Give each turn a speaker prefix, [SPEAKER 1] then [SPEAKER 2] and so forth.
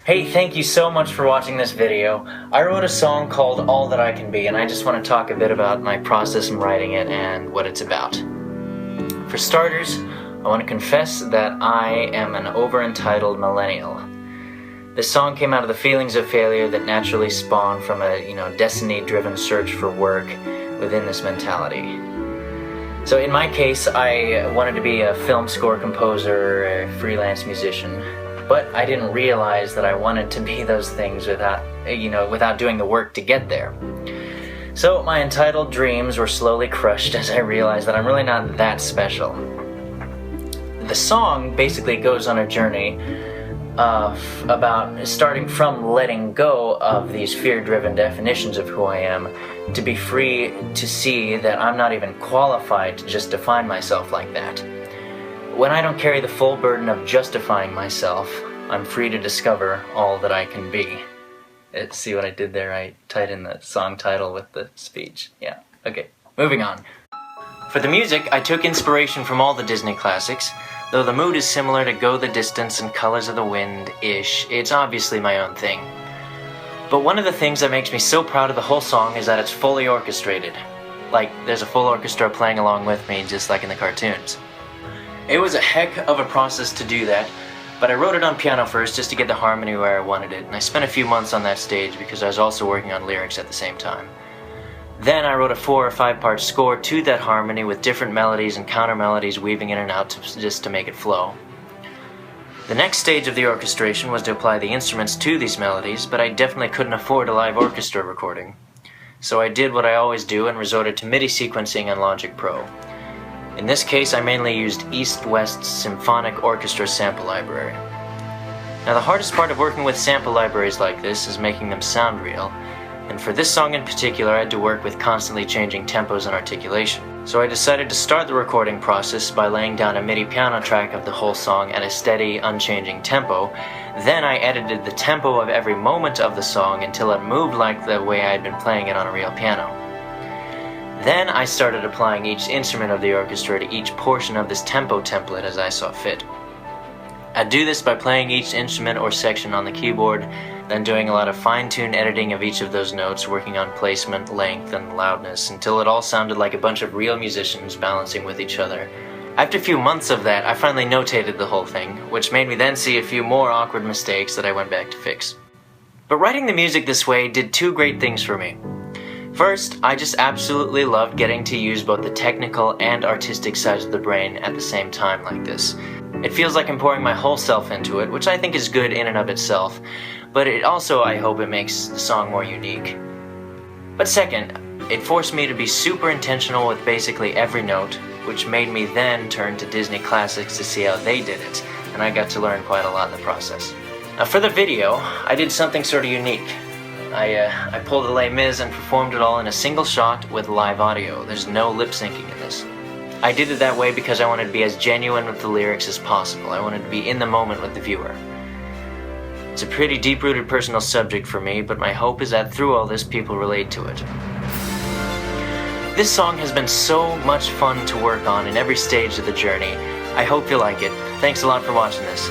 [SPEAKER 1] Hey, thank you so much for watching this video. I wrote a song called All That I Can Be, and I just want to talk a bit about my process in writing it and what it's about. For starters, I want to confess that I am an over-entitled millennial. This song came out of the feelings of failure that naturally spawned from a, destiny-driven search for work within this mentality. So in my case, I wanted to be a film score composer, a freelance musician. But I didn't realize that I wanted to be those things without doing the work to get there. So my entitled dreams were slowly crushed as I realized that I'm really not that special. The song basically goes on a journey about starting from letting go of these fear-driven definitions of who I am to be free to see that I'm not even qualified to just define myself like that. When I don't carry the full burden of justifying myself, I'm free to discover all that I can be. See what I did there? I tied in the song title with the speech. Yeah, okay, moving on. For the music, I took inspiration from all the Disney classics. Though the mood is similar to Go the Distance and Colors of the Wind-ish, it's obviously my own thing. But one of the things that makes me so proud of the whole song is that it's fully orchestrated. Like, there's a full orchestra playing along with me, just like in the cartoons. It was a heck of a process to do that, but I wrote it on piano first just to get the harmony where I wanted it, and I spent a few months on that stage because I was also working on lyrics at the same time. Then I wrote a 4 or 5 part score to that harmony with different melodies and counter melodies weaving in and out just to make it flow. The next stage of the orchestration was to apply the instruments to these melodies, but I definitely couldn't afford a live orchestra recording. So I did what I always do and resorted to MIDI sequencing on Logic Pro. In this case, I mainly used East-West Symphonic Orchestra sample library. Now, the hardest part of working with sample libraries like this is making them sound real, and for this song in particular, I had to work with constantly changing tempos and articulation. So I decided to start the recording process by laying down a MIDI piano track of the whole song at a steady, unchanging tempo. Then I edited the tempo of every moment of the song until it moved like the way I had been playing it on a real piano. Then I started applying each instrument of the orchestra to each portion of this tempo template as I saw fit. I do this by playing each instrument or section on the keyboard, then doing a lot of fine-tuned editing of each of those notes, working on placement, length, and loudness until it all sounded like a bunch of real musicians balancing with each other. After a few months of that, I finally notated the whole thing, which made me then see a few more awkward mistakes that I went back to fix. But writing the music this way did 2 great things for me. First, I just absolutely loved getting to use both the technical and artistic sides of the brain at the same time like this. It feels like I'm pouring my whole self into it, which I think is good in and of itself, but it also, I hope, it makes the song more unique. But second, it forced me to be super intentional with basically every note, which made me then turn to Disney classics to see how they did it, and I got to learn quite a lot in the process. Now for the video, I did something sort of unique. I pulled a Les Mis and performed it all in a single shot with live audio. There's no lip syncing in this. I did it that way because I wanted to be as genuine with the lyrics as possible. I wanted to be in the moment with the viewer. It's a pretty deep-rooted personal subject for me, but my hope is that through all this, people relate to it. This song has been so much fun to work on in every stage of the journey. I hope you like it. Thanks a lot for watching this.